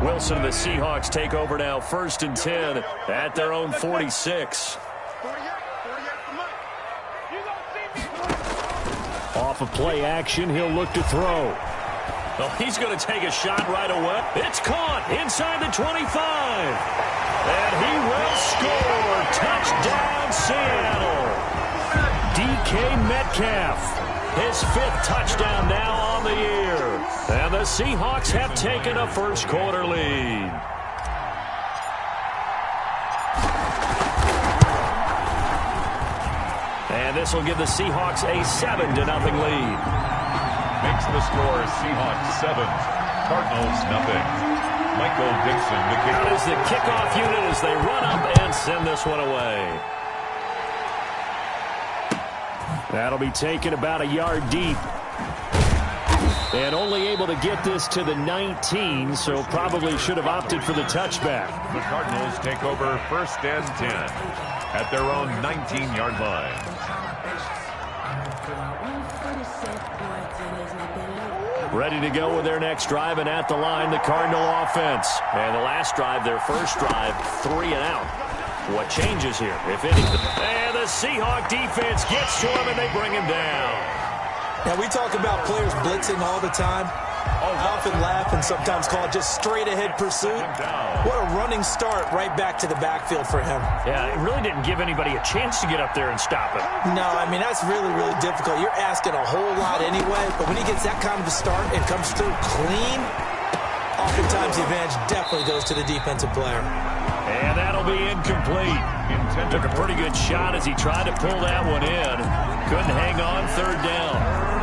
Wilson and the Seahawks take over now, 1st and 10 at their own 46. Off of play action, he'll look to throw. Oh, he's going to take a shot right away. It's caught inside the 25. And he will score. Touchdown, Seattle. DK Metcalf. His 5th touchdown now on the year. And the Seahawks have taken a first quarter lead. And this will give the Seahawks a 7-0 lead. Makes the score Seahawks 7, Cardinals nothing. Michael Dixon, the kicker. Out is the kickoff unit as they run up and send this one away. That'll be taken about a yard deep. And only able to get this to the 19, so probably should have opted for the touchback. The Cardinals take over 1st and 10 at their own 19-yard line. Ready to go with their next drive, and at the line, the Cardinal offense. And the last drive, their first drive, 3 and out. What changes here, if anything? And the Seahawk defense gets to him, and they bring him down. Now, we talk about players blitzing all the time. I often laugh and sometimes call it just straight-ahead pursuit. What a running start right back to the backfield for him. Yeah, it really didn't give anybody a chance to get up there and stop him. No, I mean, that's really, really difficult. You're asking a whole lot anyway, but when he gets that kind of a start and comes through clean, oftentimes the advantage definitely goes to the defensive player. And that'll be incomplete. Took a pretty good shot as he tried to pull that one in. Couldn't hang on, 3rd down.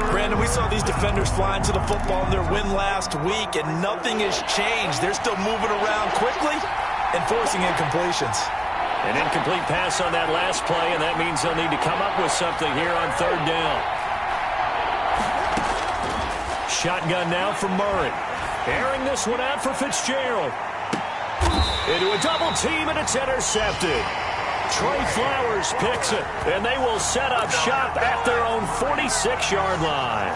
Brandon, we saw these defenders flying to the football in their win last week, and nothing has changed. They're still moving around quickly and forcing incompletions. An incomplete pass on that last play, and that means they'll need to come up with something here on 3rd down. Shotgun now for Murray. Airing this one out for Fitzgerald. Into a double team, and it's intercepted. Trey Flowers picks it, and they will set up shop at their own 46-yard line.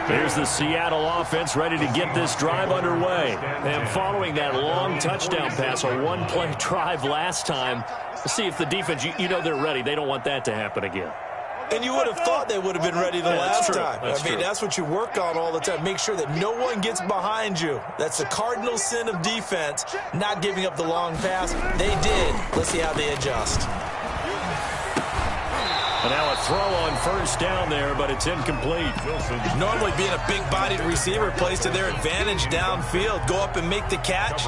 Here's the Seattle offense ready to get this drive underway. And following that long touchdown pass, a one-play drive last time, see if the defense, you know they're ready. They don't want that to happen again. And you would have thought they would have been ready the last time. I mean, that's what you work on all the time. Make sure that no one gets behind you. That's the cardinal sin of defense, not giving up the long pass. They did. Let's see how they adjust. And now a throw on 1st down there, but it's incomplete. Normally being a big-bodied receiver plays to their advantage downfield. Go up and make the catch,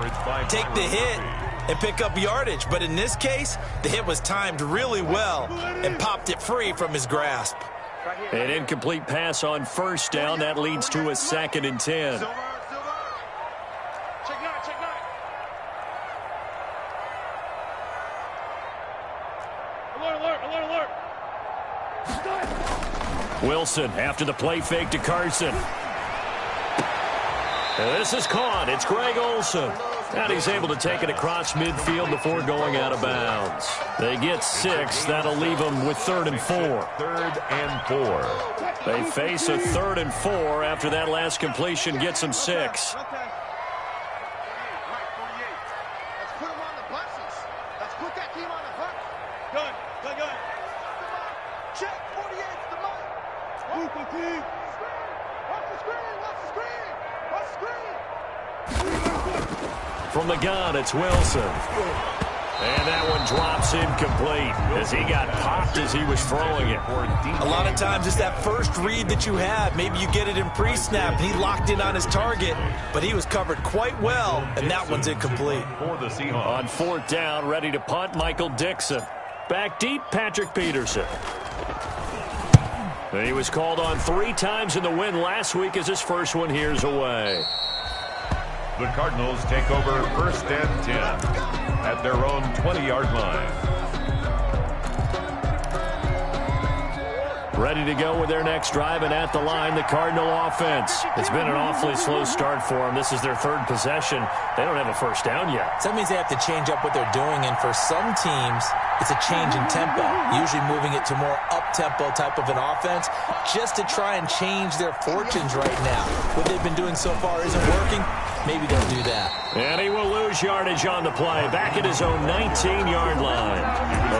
take the hit, and pick up yardage. But in this case, the hit was timed really well and popped it free from his grasp. An incomplete pass on 1st down. That leads to a 2nd and 10. Wilson after the play fake to Carson. And this is caught. It's Greg Olsen. And he's able to take it across midfield before going out of bounds. They get 6. That'll leave them with 3rd and 4. 3rd and 4. They face a 3rd and 4 after that last completion gets them 6. From the gun, it's Wilson. And that one drops incomplete as he got popped as he was throwing it. A lot of times it's that first read that you have. Maybe you get it in pre-snap, and he locked in on his target, but he was covered quite well, and that one's incomplete. On 4th down, ready to punt, Michael Dixon. Back deep, Patrick Peterson. And he was called on 3 times in the win last week as his first one here's away. The Cardinals take over 1st and 10 at their own 20-yard line. Ready to go with their next drive, and at the line, the Cardinal offense. It's been an awfully slow start for them. This is their 3rd possession. They don't have a first down yet. So that means they have to change up what they're doing, and for some teams, It's a change in tempo, usually moving it to more up-tempo type of an offense just to try and change their fortunes right now. What they've been doing so far isn't working. Maybe they'll do that. And he will lose yardage on the play, back at his own 19-yard line.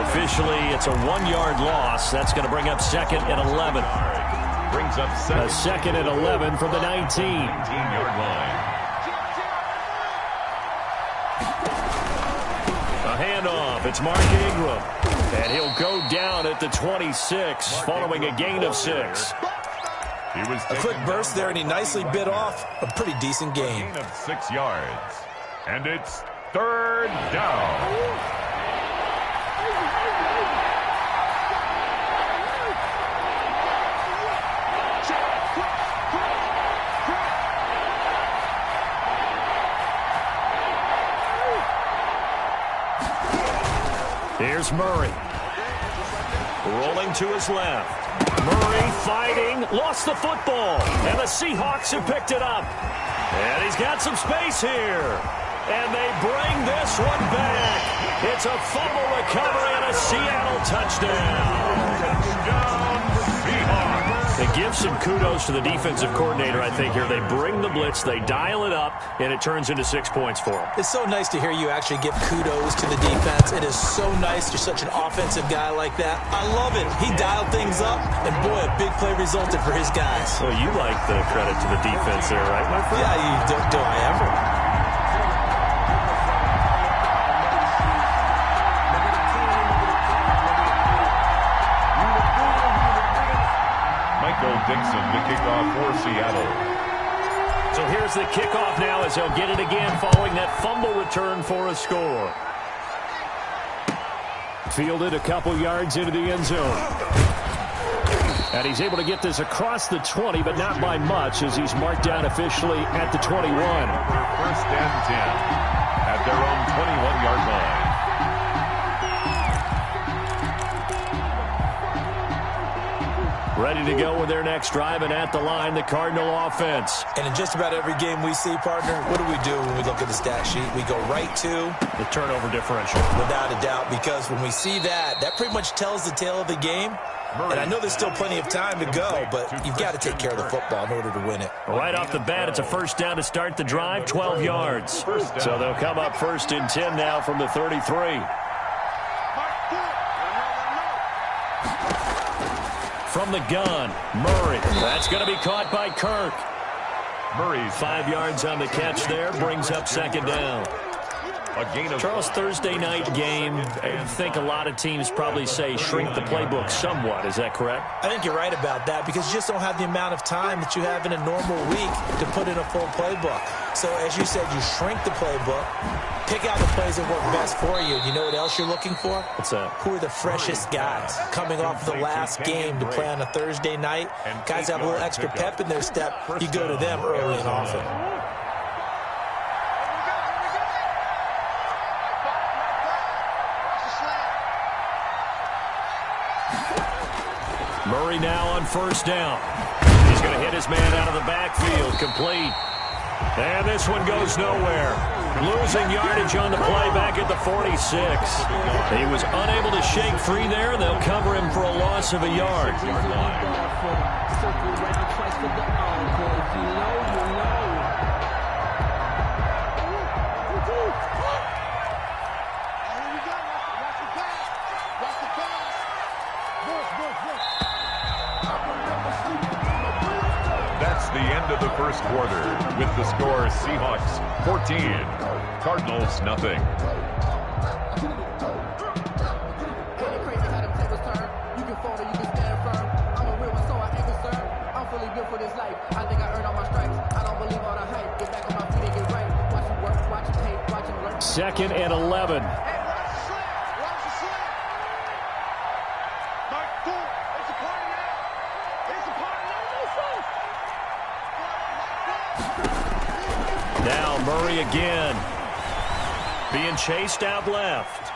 Officially, it's a 1-yard loss. That's going to bring up 2nd and 11. Brings up A 2nd and 11 from the 19. 19-yard line. A handoff. It's Mark Ingram. And he'll go down at the 26 following a gain of 6. He was a quick burst there, and he nicely bit off a pretty decent gain. Gain of 6 yards. And it's 3rd down. Here's Murray. Rolling to his left. Murray fighting, lost the football, and the Seahawks have picked it up. And he's got some space here. And they bring this one back. It's a fumble recovery and a Seattle touchdown. Touchdown, Seahawks. They give some kudos to the defensive coordinator, I think, here. They bring the blitz, they dial it up, and it turns into 6 points for them. It's so nice to hear you actually give kudos to the defense. It is so nice. You're such an offensive guy like that. I love it. He dialed things up, and boy, a big play resulted for his guys. Well, you like the credit to the defense there, right, my friend? Yeah, do I ever? Dixon, the kickoff for Seattle. So here's the kickoff now as they'll get it again following that fumble return for a score. Fielded a couple yards into the end zone. And he's able to get this across the 20, but not by much as he's marked down officially at the 21. 1st and 10 at their own 21-yard line. Ready to go with their next drive, and at the line, the Cardinal offense. And in just about every game we see, partner, what do we do when we look at the stat sheet? We go right to the turnover differential. Without a doubt, because when we see that, that pretty much tells the tale of the game. And I know there's still plenty of time to go, but you've got to take care of the football in order to win it. Right off the bat, it's a 1st down to start the drive, 12 yards. So they'll come up 1st and 10 now from the 33. From the gun, Murray. That's going to be caught by Kirk. Murray's 5 yards on the catch there, brings up 2nd down. A gain of Charles, Thursday night game, I think a lot of teams probably say shrink the playbook somewhat. Is that correct? I think you're right about that because you just don't have the amount of time that you have in a normal week to put in a full playbook. So as you said, you shrink the playbook, pick out the plays that work best for you. You know what else you're looking for? What's that? Who are the freshest guys coming off the last game to play on a Thursday night? Guys have a little extra pep in their step. You go to them early and often. Murray now on 1st down. He's going to hit his man out of the backfield. Complete. And this one goes nowhere. Losing yardage on the play back at the 46. He was unable to shake free there, and they'll cover him for a loss of a yard. That's the end of the 1st quarter with the score Seahawks 14, Cardinals nothing. Second and 11. Now Murray again. Being chased out left.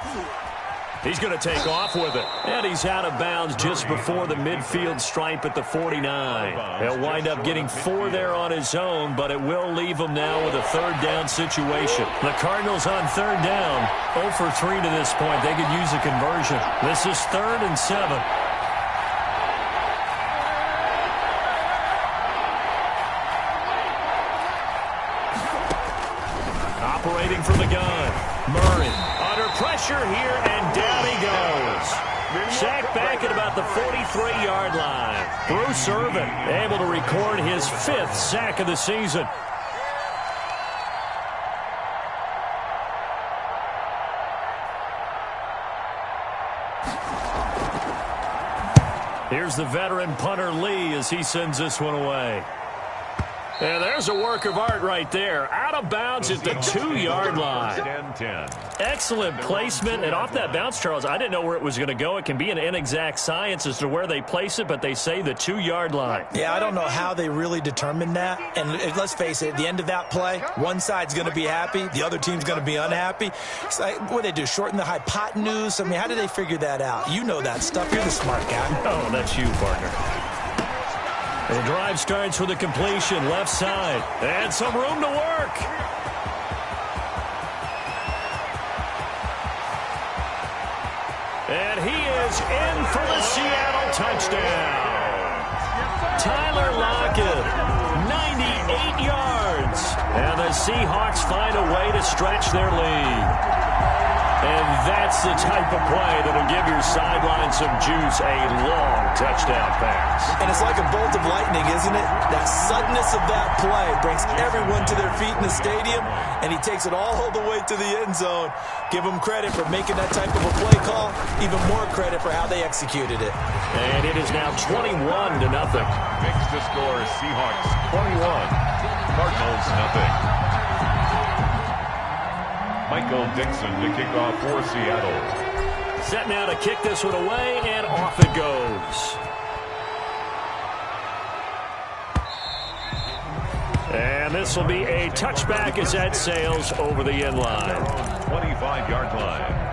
He's going to take off with it. And he's out of bounds just before the midfield stripe at the 49. He'll wind up getting 4 there on his own, but it will leave him now with a third down situation. The Cardinals on third down, 0 for 3 to this point. They could use a conversion. This is 3rd and 7. Operating from the gun. Murray under pressure here, and down he goes. Sacked back at about the 43-yard line. Bruce Irvin able to record his 5th sack of the season. Here's the veteran punter Lee as he sends this one away. And there's a work of art right there. Out of bounds at the 2-yard line. 10-10. Excellent placement. And off that bounce, Charles, I didn't know where it was going to go. It can be an inexact science as to where they place it, but they say the 2-yard line. Yeah, I don't know how they really determined that. And let's face it, at the end of that play, one side's going to be happy, the other team's going to be unhappy. It's like, what do they do, shorten the hypotenuse? I mean, how did they figure that out? You know that stuff. You're the smart guy. Oh, that's you, partner. The drive starts with a completion, left side, and some room to work. And he is in for the Seattle touchdown. Tyler Lockett, 98 yards. And the Seahawks find a way to stretch their lead. And that's the type of play that'll give your sideline some juice, a long touchdown pass. And it's like a bolt of lightning, isn't it? That suddenness of that play brings everyone to their feet in the stadium, and he takes it all the way to the end zone. Give him credit for making that type of a play call, even more credit for how they executed it. And it is now 21-0. Makes the score Seahawks 21, Cardinals nothing. Michael Dixon to kick off for Seattle. Set now to kick this one away, and off it goes. And this will be a touchback as that sails over the end line. 25-yard line.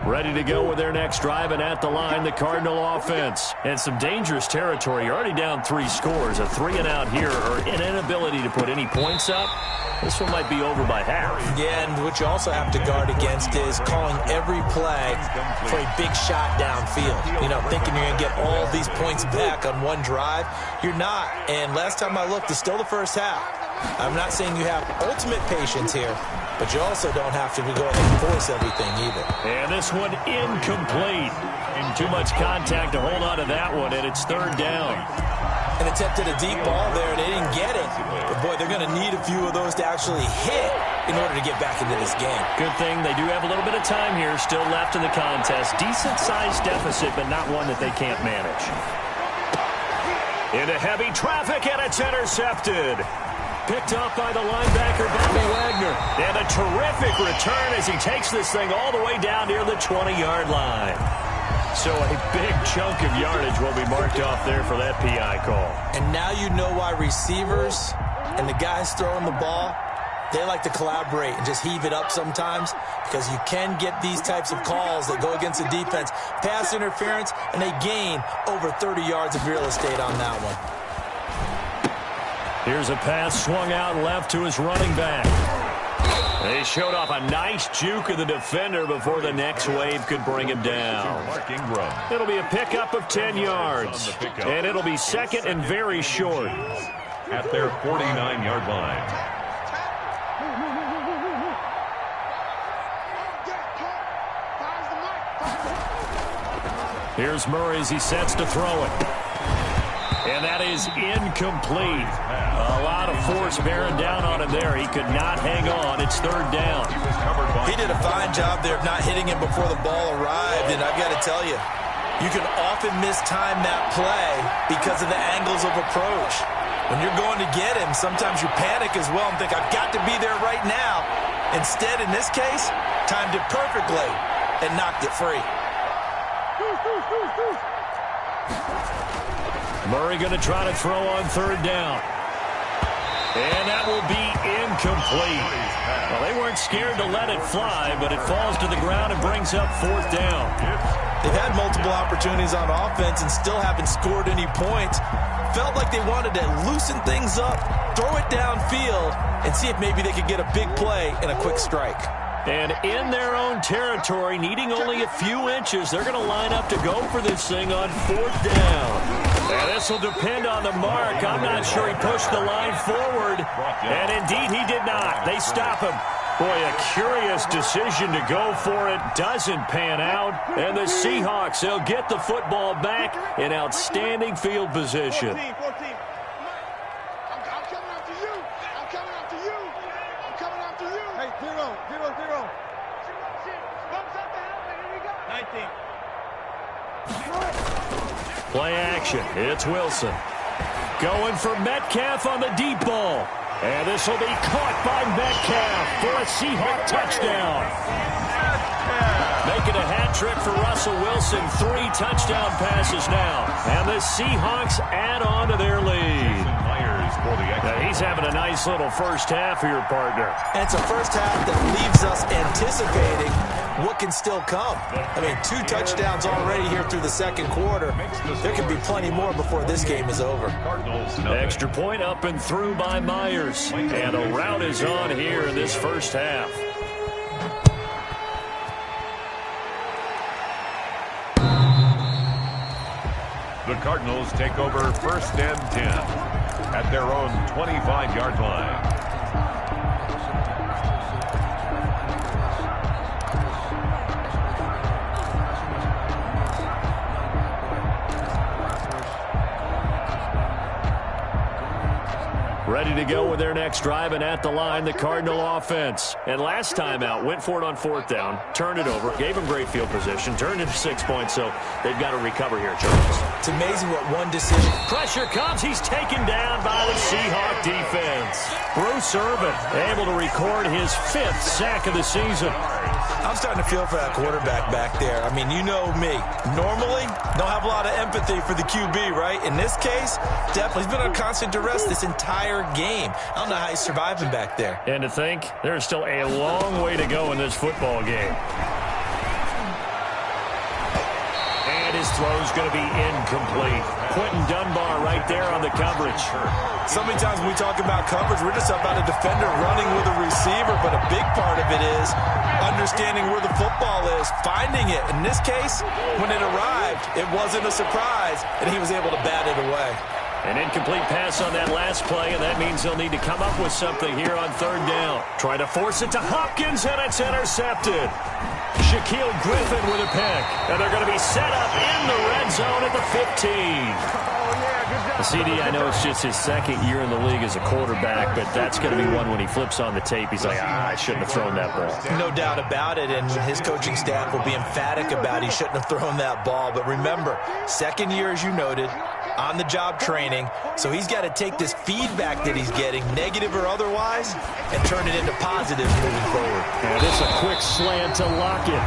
Ready to go with their next drive, and at the line, the Cardinal offense. And some dangerous territory. You're already down 3 scores. A 3-and-out here, or an inability to put any points up. This one might be over by half. Yeah, and what you also have to guard against is calling every play for a big shot downfield. You know, thinking you're going to get all these points back on one drive. You're not. And last time I looked, it's still the first half. I'm not saying you have ultimate patience here, but you also don't have to go ahead and force everything either. And this one incomplete. And too much contact to hold on to that one, and it's 3rd down. And attempted a deep ball there, and they didn't get it. But, boy, they're going to need a few of those to actually hit in order to get back into this game. Good thing they do have a little bit of time here still left in the contest. Decent-sized deficit, but not one that they can't manage. Into heavy traffic, and it's intercepted. Picked up by the linebacker, Bobby Wagner. And a terrific return as he takes this thing all the way down near the 20-yard line. So a big chunk of yardage will be marked off there for that PI call. And now you know why receivers and the guys throwing the ball, they like to collaborate and just heave it up sometimes, because you can get these types of calls that go against the defense. Pass interference, and they gain over 30 yards of real estate on that one. Here's a pass swung out left to his running back. They showed off a nice juke of the defender before the next wave could bring him down. Mark Ingram. It'll be a pickup of 10 yards. And it'll be second and very short. At their 49-yard line. Here's Murray as he sets to throw it. And that is incomplete. A lot of force bearing down on him there. He could not hang on. It's 3rd down. He did a fine job there of not hitting him before the ball arrived. And I've got to tell you, you can often mistime that play because of the angles of approach. When you're going to get him, sometimes you panic as well and think, I've got to be there right now. Instead, in this case, timed it perfectly and knocked it free. Murray going to try to throw on 3rd down. And that will be incomplete. Well, they weren't scared to let it fly, but it falls to the ground and brings up 4th down. They've had multiple opportunities on offense and still haven't scored any points. Felt like they wanted to loosen things up, throw it downfield, and see if maybe they could get a big play and a quick strike. And in their own territory, needing only a few inches, they're going to line up to go for this thing on 4th down. And this will depend on the mark. I'm not sure he pushed the line forward. And indeed, he did not. They stop him. Boy, a curious decision to go for it. Doesn't pan out. And the Seahawks, they'll get the football back in outstanding field position. 14. I'm coming after you. I'm coming after you. I'm coming after you. Hey, 0. Bumps up the helmet. Here we go. 19. Play action. It's Wilson. Going for Metcalf on the deep ball. And this will be caught by Metcalf for a Seahawk touchdown. Making a hat trick for Russell Wilson. 3 touchdown passes now. And the Seahawks add on to their lead. Now, he's having a nice little first half here, partner. And it's a first half that leaves us anticipating what can still come. I mean, 2 touchdowns already here through the second quarter. There could be plenty more before this game is over. Extra point up and through by Myers. And a rout is on here in this first half. The Cardinals take over 1st and 10 at their own 25-yard line. Ready to go with their next drive, and at the line, the Cardinal offense. And last time out, went for it on 4th down, turned it over, gave them great field position, turned it to 6 points, so they've got to recover here, Charles. It's amazing what one decision. Pressure comes. He's taken down by the Seahawk defense. Bruce Irvin able to record his 5th sack of the season. I'm starting to feel for that quarterback back there. I mean, you know me. Normally, don't have a lot of empathy for the QB, right? In this case, definitely he's been under constant duress this entire game. I don't know how he's surviving back there. And to think, there's still a long way to go in this football game. And his throw's going to be incomplete. Quentin Dunbar right there on the coverage. So many times when we talk about coverage, we're just about a defender running with a receiver, but a big part of it is understanding where the football is, finding it. In this case, when it arrived, it wasn't a surprise, and he was able to bat it away. An incomplete pass on that last play, and that means they'll need to come up with something here on 3rd down. Try to force it to Hopkins, and it's intercepted. Shaquille Griffin with a pick, and they're going to be set up in the red zone at the 15. CD, I know it's just his 2nd year in the league as a quarterback, but that's going to be one when he flips on the tape. He's like, I shouldn't have thrown that ball. No doubt about it, and his coaching staff will be emphatic about he shouldn't have thrown that ball. But remember, 2nd year, as you noted, on-the-job training, so he's got to take this feedback that he's getting, negative or otherwise, and turn it into positives moving forward. And this a quick slant to Lockett.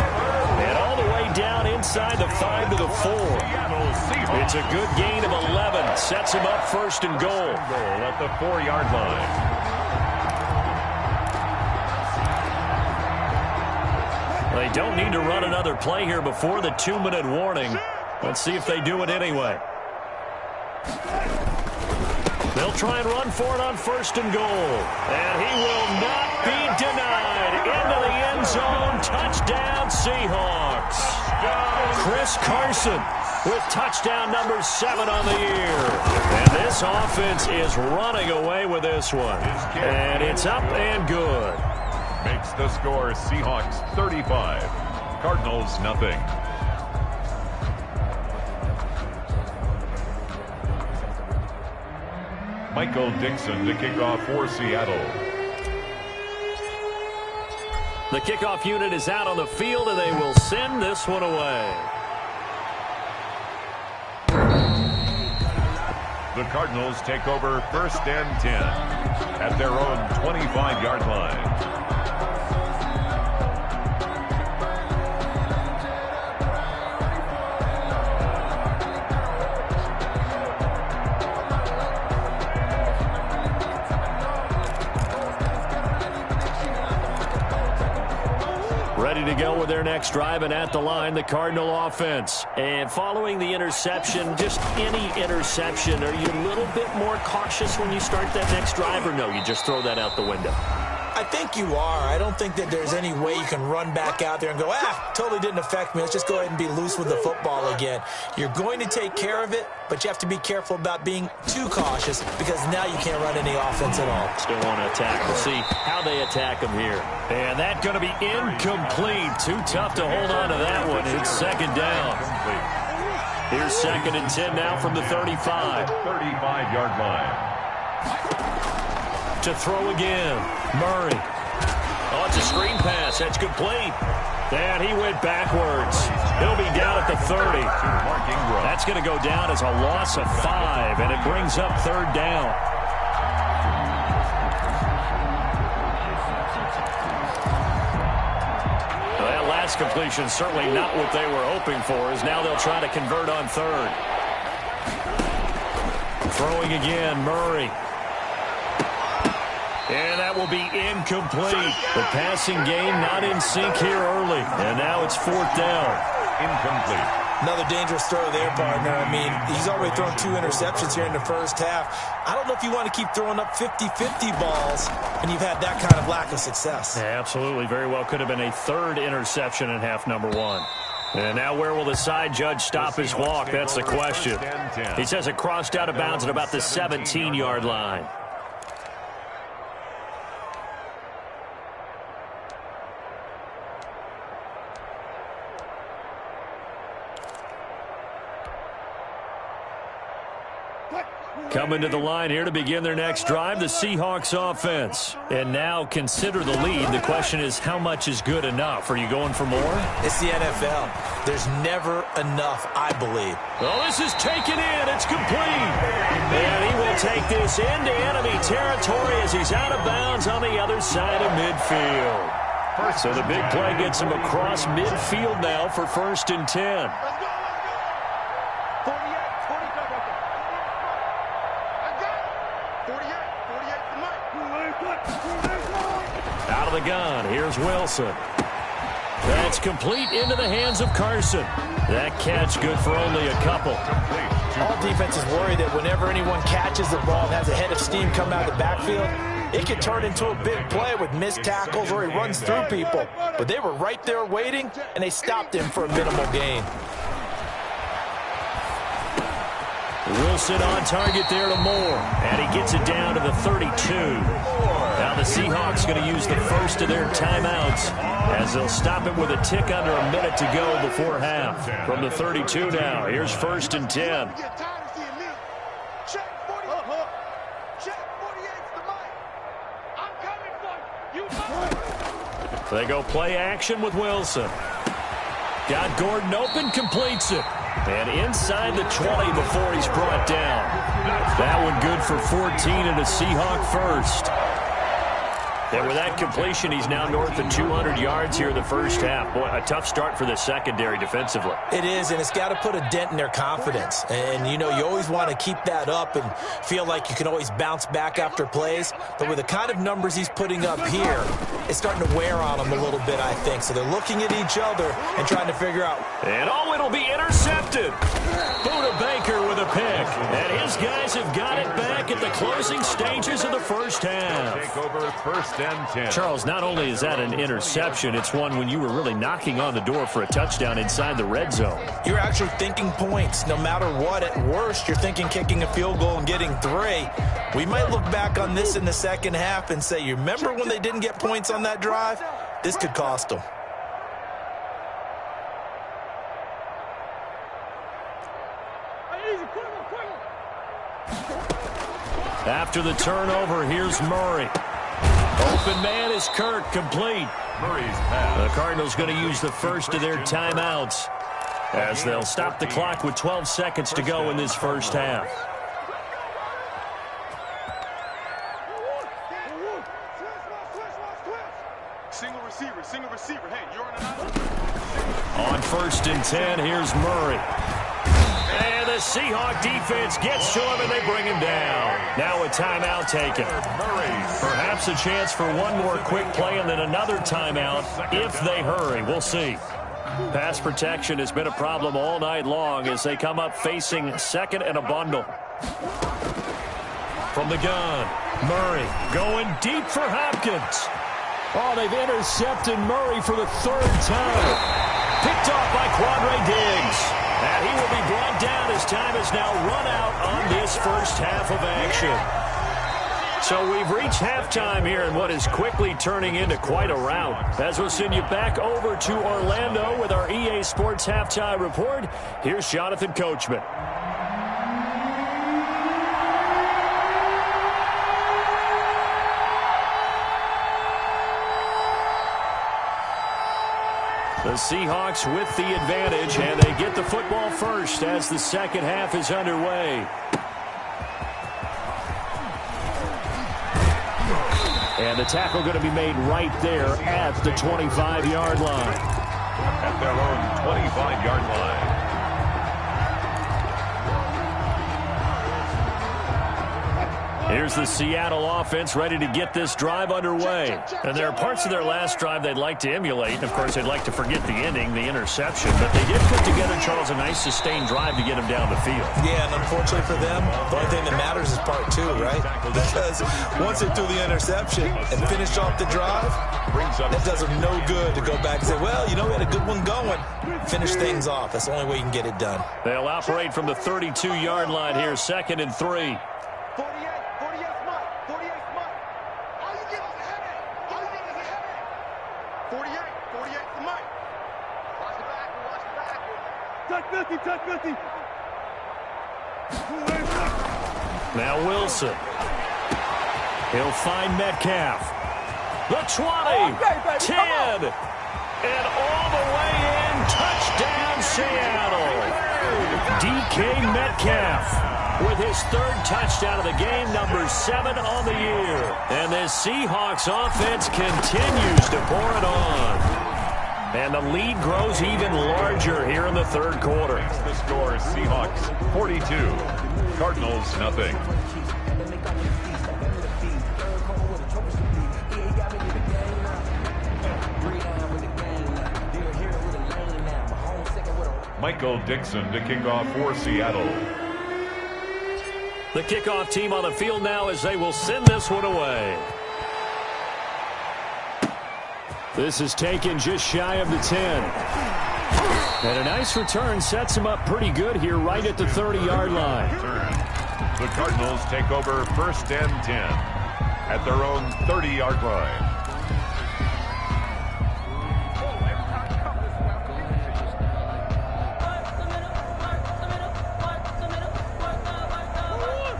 And all the way down inside the 5 to the 4. It's a good gain of 11. Sets him up 1st and goal. At the 4-yard line. They don't need to run another play here before the 2-minute warning. Let's see if they do it anyway. They'll try and run for it on 1st and goal. And he will not be denied. Into the end zone. Touchdown, Seahawks. Chris Carson with touchdown number 7 on the year. And this offense is running away with this one. And it's up and good. Makes the score Seahawks 35, Cardinals nothing. Michael Dixon to kick off for Seattle. The kickoff unit is out on the field, and they will send this one away. The Cardinals take over 1st and 10 at their own 25-yard line. ready to go with their next drive, and at the line, the Cardinal offense. And following the interception, just any interception, are you a little bit more cautious when you start that next drive, or no, you just throw that out the window? I think you are. I don't think that there's any way you can run back out there and go, totally didn't affect me. Let's just go ahead and be loose with the football again. You're going to take care of it, but you have to be careful about being too cautious because now you can't run any offense at all. Still want to attack. We'll see how they attack them here. And that's going to be incomplete. Too tough to hold on to that one. It's second down. Here's 2nd and 10 now from the 35. 35-yard line. To throw again, Murray. Oh, it's a screen pass. That's complete. And he went backwards. He'll be down at the 30. That's going to go down as a loss of 5, and it brings up 3rd down. Well, that last completion certainly not what they were hoping for, as now they'll try to convert on 3rd. Throwing again, Murray. And that will be incomplete. The passing game not in sync here early. And now it's 4th down. Incomplete. Another dangerous throw there, partner. I mean, he's already thrown 2 interceptions here in the first half. I don't know if you want to keep throwing up 50-50 balls when you've had that kind of lack of success. Yeah, absolutely. Very well could have been a 3rd interception in half number 1. And now where will the side judge stop his walk? That's the question. He says it crossed out of bounds at about the 17-yard line. Coming to the line here to begin their next drive, the Seahawks offense. And now consider the lead. The question is, how much is good enough? Are you going for more? It's the NFL. There's never enough, I believe. Well, this is taken in. It's complete. And he will take this into enemy territory as he's out of bounds on the other side of midfield. So the big play gets him across midfield now for 1st and 10. Out of the gun, here's Wilson. That's complete into the hands of Carson. That catch good for only a couple. All defenses worry that whenever anyone catches the ball and has a head of steam come out of the backfield, it could turn into a big play with missed tackles or he runs through people. But they were right there waiting, and they stopped him for a minimal gain. Wilson on target there to Moore. And he gets it down to the 32. Now the Seahawks going to use the first of their timeouts as they'll stop it with a tick under a minute to go before half. From the 32 now, here's 1st and 10. They go play action with Wilson. Got Gordon open, completes it. And inside the 20 before he's brought down. That one good for 14 and a Seahawk first. And with that completion, he's now north of 200 yards here in the first half. Boy, a tough start for the secondary defensively. It is, and it's got to put a dent in their confidence. And, you know, you always want to keep that up and feel like you can always bounce back after plays. But with the kind of numbers he's putting up here, it's starting to wear on them a little bit, I think. So they're looking at each other and trying to figure out. And oh, it'll be intercepted. Buda Baker with a pick. And his guys have got it back at the closing stages of the first half. Take over 1st and 10. Charles, not only is that an interception, it's one when you were really knocking on the door for a touchdown inside the red zone. You're actually thinking points. No matter what, at worst, you're thinking kicking a field goal and getting 3. We might look back on this in the second half and say, you remember when they didn't get points on that drive? This could cost them. After the turnover, here's Murray. Open man is Kirk, complete. Murray's pass. The Cardinals going to use the first of their timeouts as they'll stop the clock with 12 seconds to go in this first half. Single receiver. Hey, you're on an island. On 1st and 10, here's Murray. And the Seahawk defense gets to him, and they bring him down. Now a timeout taken. Perhaps a chance for one more quick play and then another timeout if they hurry. We'll see. Pass protection has been a problem all night long as they come up facing second and a bundle. From the gun, Murray going deep for Hopkins. Oh, they've intercepted Murray for the third time. Picked off by Quandre Diggs. And he will be brought down as time has now run out on this first half of action. So we've reached halftime here in what is quickly turning into quite a rout. As we'll send you back over to Orlando with our EA Sports Halftime Report, here's Jonathan Coachman. The Seahawks with the advantage, and they get the football first as the second half is underway. And the tackle going to be made right there at the 25-yard line. At their own 25-yard line. Here's the Seattle offense ready to get this drive underway. And there are parts of their last drive they'd like to emulate. Of course, they'd like to forget the ending, the interception. But they did put together, Charles, a nice sustained drive to get them down the field. Yeah, and unfortunately for them, the only thing that matters is part two, right? Because once they threw the interception and finished off the drive, that does them no good to go back and say, well, you know, we had a good one going. Finish things off. That's the only way you can get it done. They'll operate from the 32-yard line here, 2nd and 3. 50. Now Wilson. He'll find Metcalf. The 20, 10, and all the way in. Touchdown, Seattle. DK Metcalf with his third touchdown of the game, number 7 on the year. And this Seahawks offense continues to pour it on. And the lead grows even larger here in the third quarter. The score is Seahawks 42, Cardinals nothing. Michael Dixon to kick off for Seattle. The kickoff team on the field now as they will send this one away. This is taken just shy of the 10. And a nice return sets him up pretty good here right at the 30-yard line. The Cardinals take over 1st and 10 at their own 30-yard line.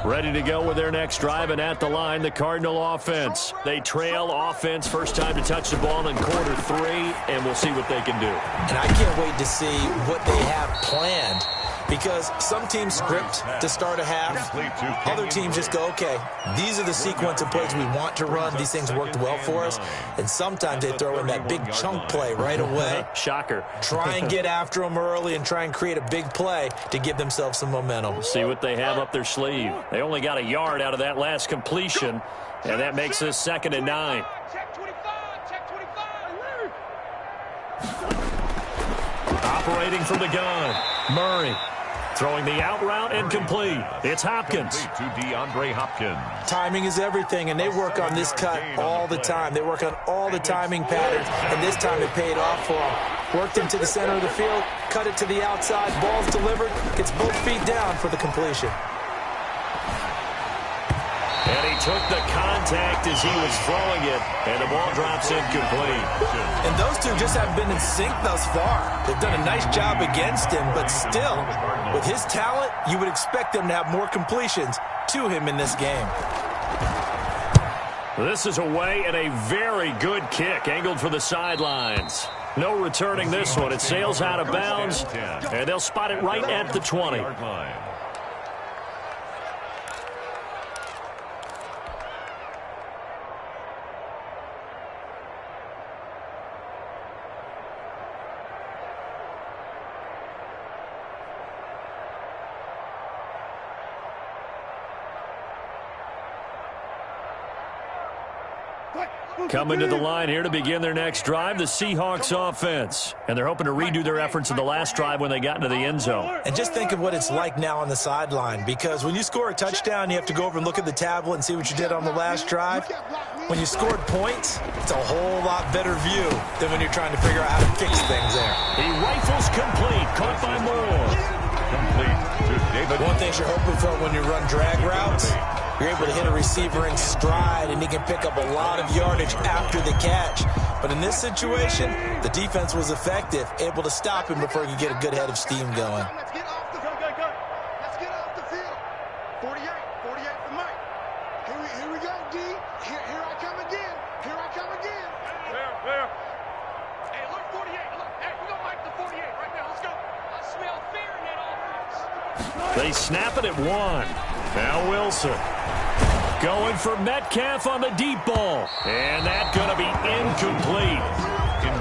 Ready to go with their next drive, and at the line, the Cardinal offense. They trail offense, first time to touch the ball in quarter 3, and we'll see what they can do. And I can't wait to see what they have planned, because some teams script to start a half. Other teams just go, okay, these are the sequence of plays we want to run. These things worked well for us. And sometimes they throw in that big chunk play right away. Shocker. Try and get after them early and try and create a big play to give themselves some momentum. See what they have up their sleeve. They only got a yard out of that last completion, and that makes this 2nd and 9. Operating from the gun, Murray. Throwing the out route and complete. It's Hopkins. To DeAndre Hopkins. Timing is everything, and they work on this cut all the time. They work on all the timing patterns, and this time it paid off for them. Worked into the center of the field, cut it to the outside, ball's delivered, gets both feet down for the completion. And he took the contact as he was throwing it, and the ball drops incomplete. And those two just haven't been in sync thus far. They've done a nice job against him, but still, with his talent, you would expect them to have more completions to him in this game. This is away and a very good kick, angled for the sidelines. No returning this one. It sails out of bounds, and they'll spot it right at the 20. Coming to the line here to begin their next drive, the Seahawks offense. And they're hoping to redo their efforts in the last drive when they got into the end zone. And just think of what it's like now on the sideline, because when you score a touchdown, you have to go over and look at the tablet and see what you did on the last drive. When you scored points, it's a whole lot better view than when you're trying to figure out how to fix things there. He rifles complete, caught by Moore. Complete to David. One thing you're hoping for when you run drag routes, you're able to hit a receiver in stride, and he can pick up a lot of yardage after the catch. But in this situation, the defense was effective, able to stop him before he could get a good head of steam going. Let's get off the field. Let's get off the field. 48 for Mike. Here we go, D. Here I come again. Here I come again. Where? Hey, look, 48. Look, hey, we gonna Mike the 48 right now. Let's go. I smell fear in that offense. They snap it at 1. Now Wilson. Going for Metcalf on the deep ball. And that's going to be incomplete.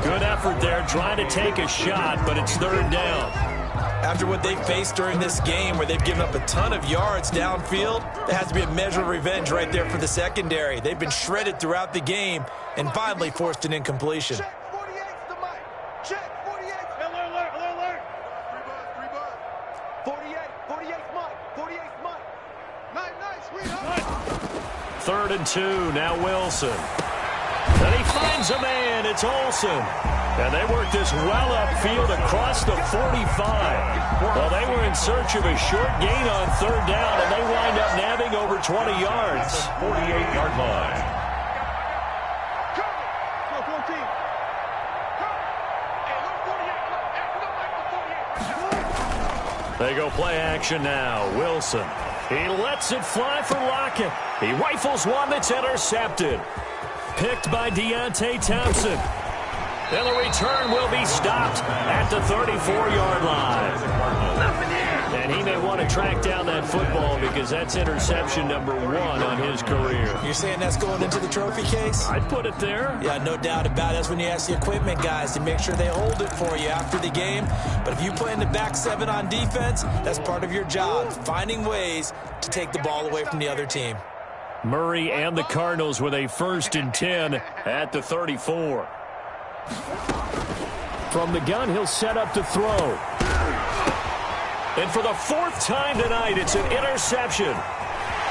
Good effort there, trying to take a shot, but it's third down. After what they faced during this game, where they've given up a ton of yards downfield, there has to be a measure of revenge right there for the secondary. They've been shredded throughout the game and finally forced an incompletion. Check 48's the Mike. Check 48. Alert. 3 buzz. 48's Mike. 48's Mike. Nice, sweetheart. 3rd and 2, now Wilson. And he finds a man, it's Olsen. And they work this well upfield across the 45. Well, they were in search of a short gain on 3rd down, and they wind up nabbing over 20 yards. 48-yard line. Go, team. Hey, look, 48. Look, hey, we gonna Mike the 48. They go play action now. Wilson. He lets it fly for Lockett. He rifles one that's intercepted. Picked by Deontay Thompson. And the return will be stopped at the 34-yard line. And he may want to track down that football because that's interception number 1 on his career. You're saying that's going into the trophy case? I'd put it there. Yeah, no doubt about it. That's when you ask the equipment guys to make sure they hold it for you after the game. But if you play in the back 7 on defense, that's part of your job, finding ways to take the ball away from the other team. Murray and the Cardinals with a 1st and 10 at the 34. From the gun, he'll set up to throw. And for the 4th time tonight, it's an interception.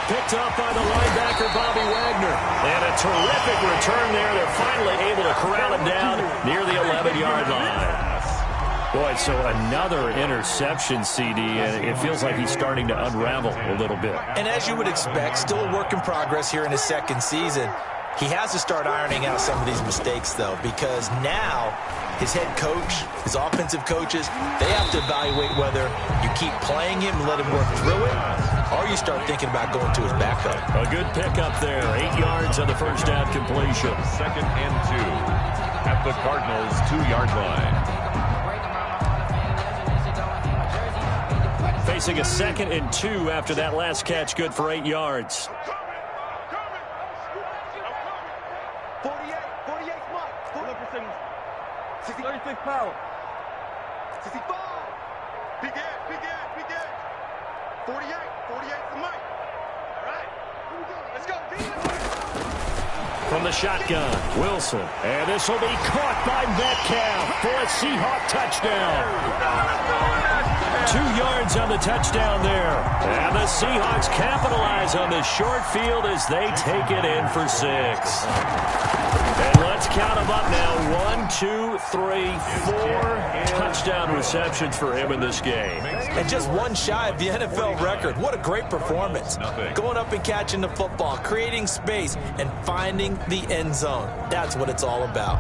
Picked up by the linebacker, Bobby Wagner. And a terrific return there. They're finally able to corral him down near the 11-yard line. Boy, so another interception, CD, and it feels like he's starting to unravel a little bit. And as you would expect, still a work in progress here in his 2nd season. He has to start ironing out some of these mistakes, though, because now his head coach, his offensive coaches, they have to evaluate whether you keep playing him and let him work through it, or you start thinking about going to his backup. A good pickup there. 8 yards on the 1st down completion. 2nd and 2 at the Cardinals' 2-yard line. Facing a 2nd and 2 after that last catch, good for 8 yards. 48's Mike. 36 power. 65. Big Ed. 48's the Mike. Right. Here we go. Let's go. From the shotgun, Wilson. And this will be caught by Metcalf for a Seahawk touchdown. 2 yards on the touchdown there. And the Seahawks capitalize on the short field as they take it in for 6. And let's count them up now. 1, 2, 3, 4 touchdown receptions for him in this game. And just 1 shy of the NFL record. What a great performance. Going up and catching the football, creating space, and finding the end zone. That's what it's all about.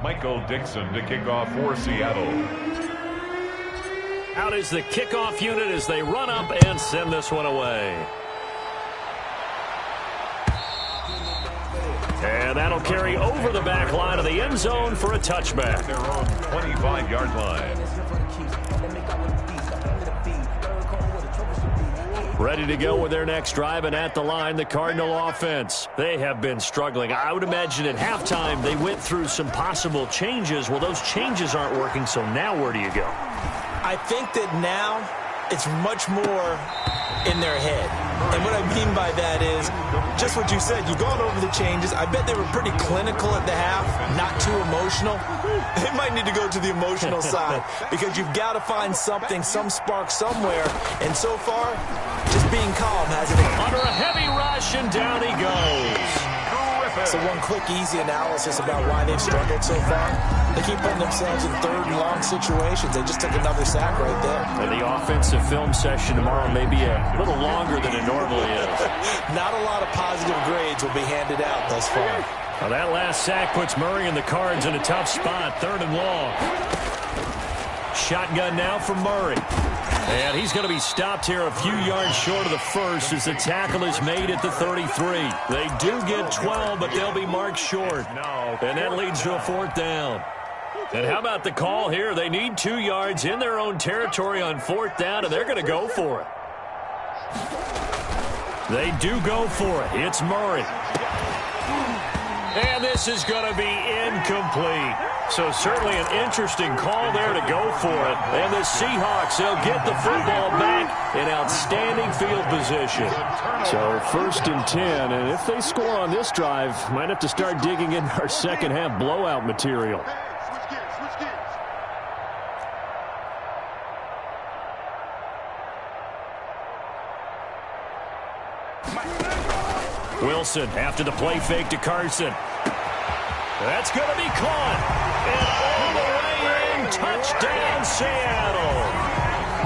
Michael Dixon to kick off for Seattle. Out is the kickoff unit as they run up and send this one away. And that'll carry over the back line of the end zone for a touchback. Their own 25-yard line. Ready to go with their next drive, and at the line, the Cardinal offense. They have been struggling. I would imagine at halftime they went through some possible changes. Well, those changes aren't working, so now where do you go? I think that now it's much more in their head. And what I mean by that is just what you said. You've gone over the changes. I bet they were pretty clinical at the half, not too emotional. They might need to go to the emotional side because you've got to find something, some spark somewhere. And so far, just being calm hasn't been. Under a heavy rush, and down he goes. So one quick, easy analysis about why they've struggled so far. They keep putting themselves in third and long situations. They just took another sack right there. And the offensive film session tomorrow may be a little longer than it normally is. Not a lot of positive grades will be handed out thus far. Now that last sack puts Murray and the Cards in a tough spot, 3rd and long. Shotgun now for Murray. And he's going to be stopped here a few yards short of the first as the tackle is made at the 33. They do get 12, but they'll be marked short. And that leads to a 4th down. And how about the call here? They need 2 yards in their own territory on 4th down, and they're going to go for it. They do go for it. It's Murray. And this is going to be incomplete. So certainly an interesting call there to go for it. And the Seahawks, they'll get the football back in outstanding field position. So 1st and 10, and if they score on this drive, might have to start digging in our second half blowout material. Wilson after the play fake to Carson. That's going to be caught. And all the way in, touchdown Seattle.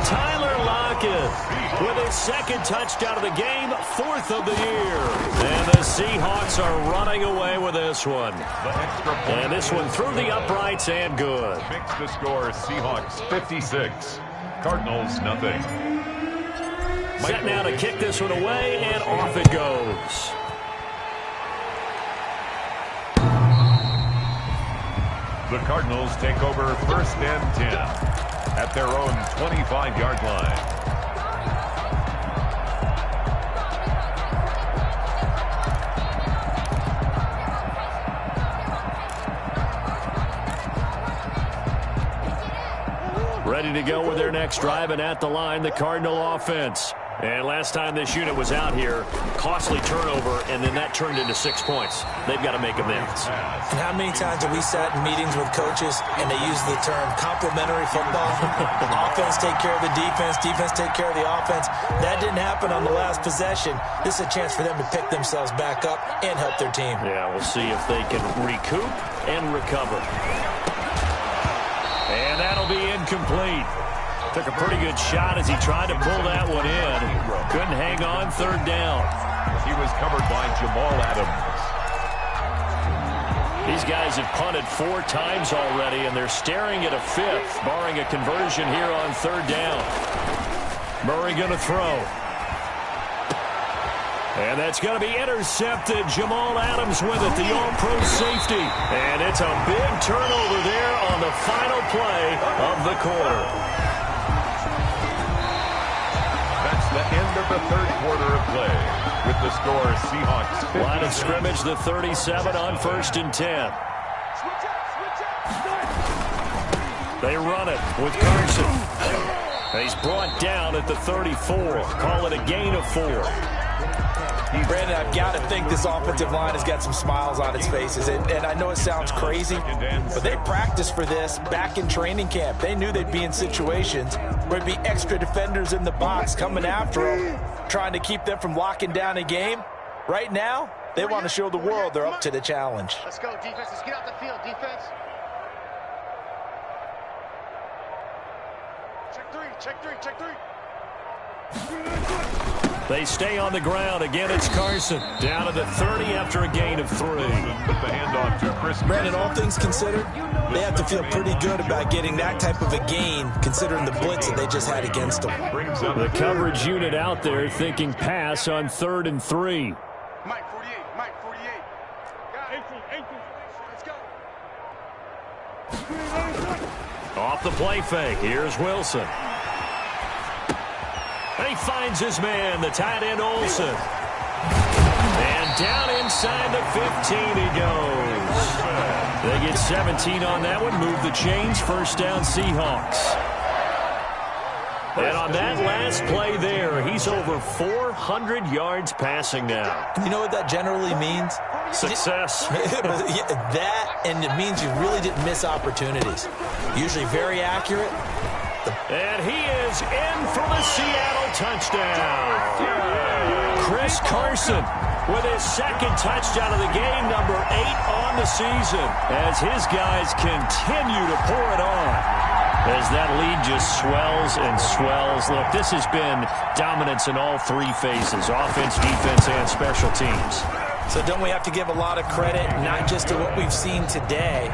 Tyler Lockett with his 2nd touchdown of the game, 4th of the year. And the Seahawks are running away with this one. And this one through the uprights and good. Makes the score Seahawks 56, Cardinals nothing. Set now to kick this one away, and off it goes. The Cardinals take over 1st and 10 at their own 25-yard line. Ready to go with their next drive, and at the line, the Cardinal offense. And last time this unit was out here, costly turnover, and then that turned into 6 points. They've got to make amends. And how many times have we sat in meetings with coaches and they use the term complementary football? Offense take care of the defense, defense take care of the offense. That didn't happen on the last possession. This is a chance for them to pick themselves back up and help their team. Yeah, we'll see if they can recoup and recover. And that'll be incomplete. Took a pretty good shot as he tried to pull that one in. Couldn't hang on, 3rd down. He was covered by Jamal Adams. These guys have punted 4 times already, and they're staring at a 5th, barring a conversion here on 3rd down. Murray going to throw. And that's going to be intercepted. Jamal Adams with it, the all-pro safety. And it's a big turnover there on the final play of the quarter. The end of the 3rd quarter of play with the score Seahawks 50. Line of scrimmage, the 37 on 1st and 10. They run it with Carson. He's brought down at the 34. Call it a gain of 4. Brandon, I've got to think this offensive line has got some smiles on its faces. And I know it sounds crazy, but they practiced for this back in training camp. They knew they'd be in situations where there'd be extra defenders in the box coming after them, trying to keep them from locking down a game. Right now, they want to show the world they're up to the challenge. Let's go, defense. Let's get out the field, defense. Check three. They stay on the ground. Again, it's Carson. Down to the 30 after a gain of 3. Put the handoff to Chris. Brandon, all things considered, they have to feel pretty good about getting that type of a gain, considering the blitz that they just had against them. The coverage unit out there thinking pass on 3rd and 3. Mike 48. Got 18. Let's go. Off the play fake. Here's Wilson. And he finds his man, the tight end Olsen. And down inside the 15 he goes. They get 17 on that one, move the chains, first down Seahawks. And on that last play there, he's over 400 yards passing now. You know what that generally means? Success. That, and it means you really didn't miss opportunities. Usually very accurate. And he is in for the Seattle touchdown. Chris Carson with his second touchdown of the game, number 8 on the season, as his guys continue to pour it on. As that lead just swells and swells. Look, this has been dominance in all three phases, offense, defense, and special teams. So don't we have to give a lot of credit, not just to what we've seen today,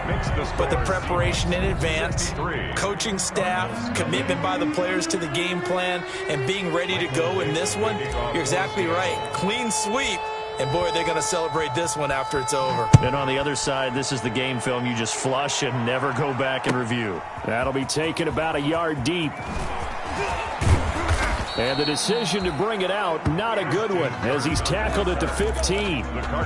but the preparation in advance, coaching staff, commitment by the players to the game plan, and being ready to go in this one? You're exactly right. Clean sweep. And, boy, they're going to celebrate this one after it's over. And on the other side, this is the game film you just flush and never go back and review. That'll be taken about a yard deep. And the decision to bring it out, not a good one, as he's tackled at the 15.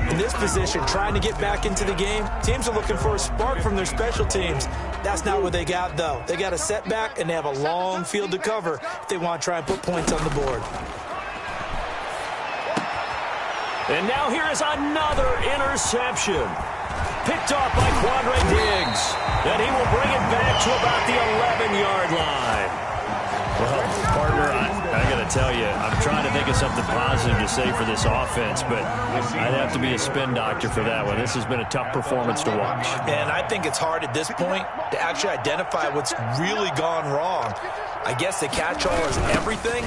In this position, trying to get back into the game, teams are looking for a spark from their special teams. That's not what they got, though. They got a setback, and they have a long field to cover if they want to try and put points on the board. And now here is another interception. Picked off by Quandre Diggs. And he will bring it back to about the 11-yard line. Well, partner, I got to tell you, I'm trying to think of something positive to say for this offense, but I'd have to be a spin doctor for that one. This has been a tough performance to watch. And I think it's hard at this point to actually identify what's really gone wrong. I guess the catch-all is everything.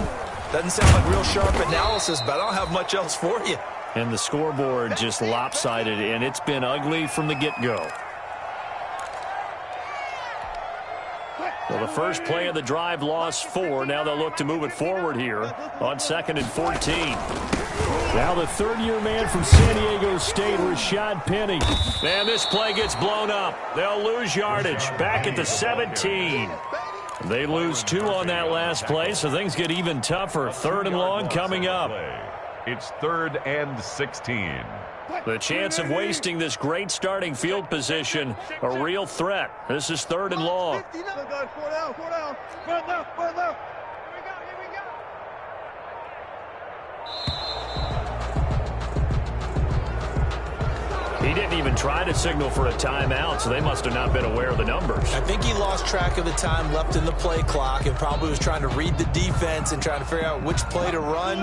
Doesn't sound like real sharp analysis, but I don't have much else for you. And the scoreboard just lopsided, and it's been ugly from the get-go. Well, the first play of the drive lost 4. Now they'll look to move it forward here on 2nd and 14. Now the third-year man from San Diego State, Rashad Penny. And this play gets blown up. They'll lose yardage back at the 17. They lose 2 on that last play, so things get even tougher. 3rd and long coming up. It's 3rd and 16. The chance of wasting this great starting field position, a real threat. This is 3rd and long. He didn't even try to signal for a timeout, so they must have not been aware of the numbers. I think he lost track of the time left in the play clock and probably was trying to read the defense and trying to figure out which play to run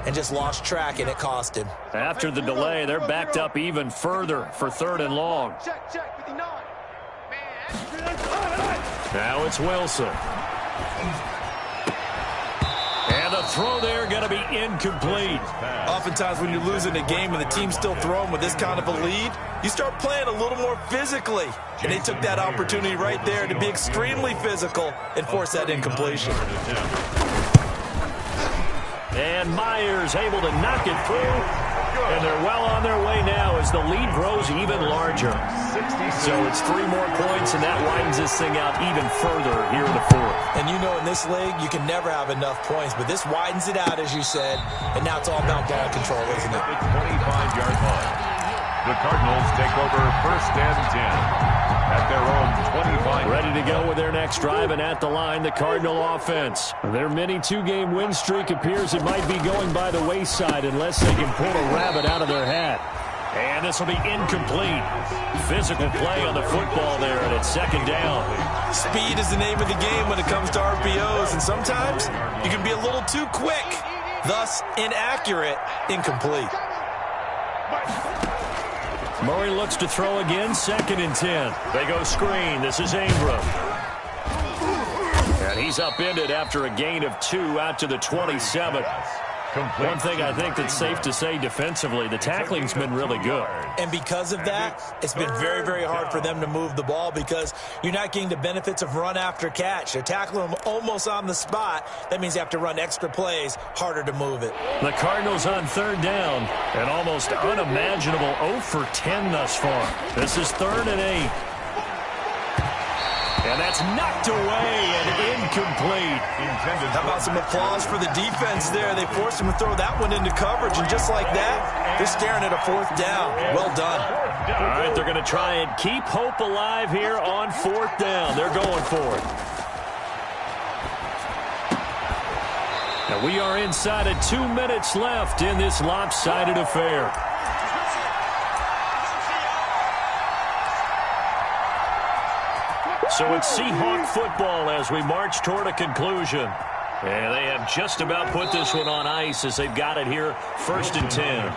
and just lost track, and it cost him. After the delay, they're backed up even further for 3rd and long. Check, 59. Now it's Wilson. And the throw there going to be incomplete. Oftentimes when you're losing a game and the team's still throwing with this kind of a lead, you start playing a little more physically. And they took that opportunity right there to be extremely physical and force that incompletion. And Myers able to knock it through. And they're well on their way now as the lead grows even larger. So it's 3 more points, and that widens this thing out even further here in the 4th. And you know in this league, you can never have enough points, but this widens it out, as you said, and now it's all about ball control, isn't it? The 25-yard line. The Cardinals take over 1st and 10 at their own 25. Ready to go with their next drive, and at the line, the Cardinal offense. Their mini 2-game win streak appears it might be going by the wayside unless they can pull a rabbit out of their hat. And this will be incomplete. Physical play on the football there, and it's 2nd down. Speed is the name of the game when it comes to RPOs, and sometimes you can be a little too quick, thus inaccurate, incomplete. Murray looks to throw again, 2nd and 10. They go screen. This is Ingram. And he's upended after a gain of 2 out to the 27. One thing I think that's safe to say defensively, the tackling's been really good. And because of that, it's been very, very hard for them to move the ball because you're not getting the benefits of run after catch. They're tackling them almost on the spot. That means you have to run extra plays, harder to move it. The Cardinals on 3rd down, an almost unimaginable 0 for 10 thus far. This is 3rd and 8. And that's knocked away and incomplete. How about some applause for the defense there? They forced him to throw that one into coverage, and just like that, they're staring at a 4th down. Well done. All right, they're going to try and keep hope alive here on 4th down. They're going for it. And we are inside of 2 minutes left in this lopsided affair. So it's Seahawk football as we march toward a conclusion. And they have just about put this one on ice as they've got it here, 1st and 10.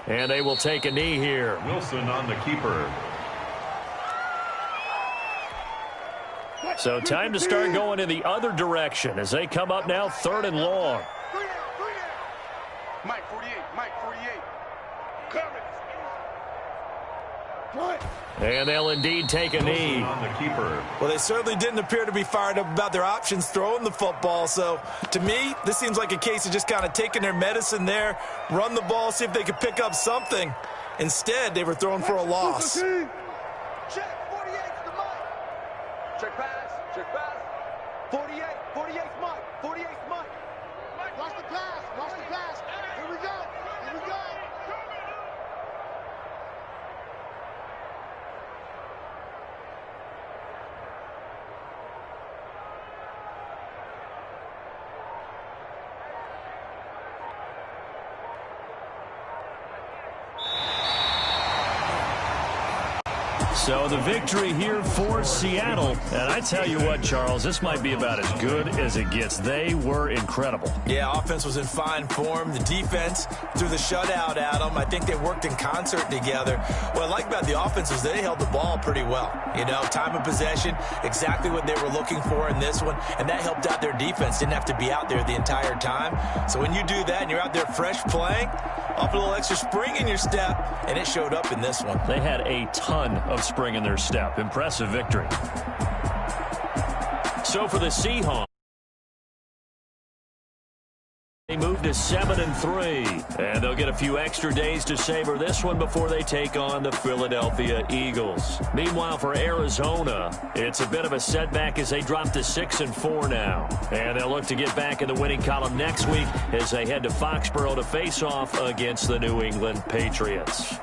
And they will take a knee here. Wilson on the keeper. So time to start going in the other direction as they come up now 3rd and long. Mike 48, Mike 48. And they'll indeed take a knee. On the keeper. Well, they certainly didn't appear to be fired up about their options throwing the football. So, to me, this seems like a case of just kind of taking their medicine there, run the ball, see if they could pick up something. Instead, they were throwing for a loss. Check 48's the Mike. Check pass, check pass. 48, 48's Mike, 48's Mike. Watch the pass, watch the pass. Here we go, here we go. So the victory here for Seattle. And I tell you what, Charles, this might be about as good as it gets. They were incredible. Yeah, offense was in fine form. The defense threw the shutout at them. I think they worked in concert together. What I like about the offense is they held the ball pretty well. You know, time of possession, exactly what they were looking for in this one. And that helped out their defense. Didn't have to be out there the entire time. So when you do that and you're out there fresh playing, up a little extra spring in your step, and it showed up in this one. They had a ton of spring in their step. Impressive victory. So for the Seahawks, they move to 7-3, and they'll get a few extra days to savor this one before they take on the Philadelphia Eagles. Meanwhile, for Arizona, it's a bit of a setback as they drop to 6-4 now, and they'll look to get back in the winning column next week as they head to Foxborough to face off against the New England Patriots.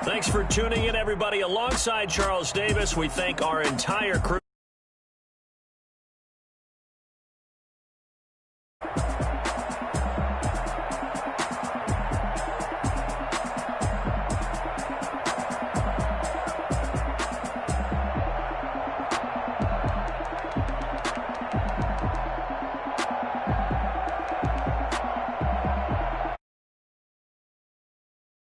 Thanks for tuning in, everybody. Alongside Charles Davis, we thank our entire crew.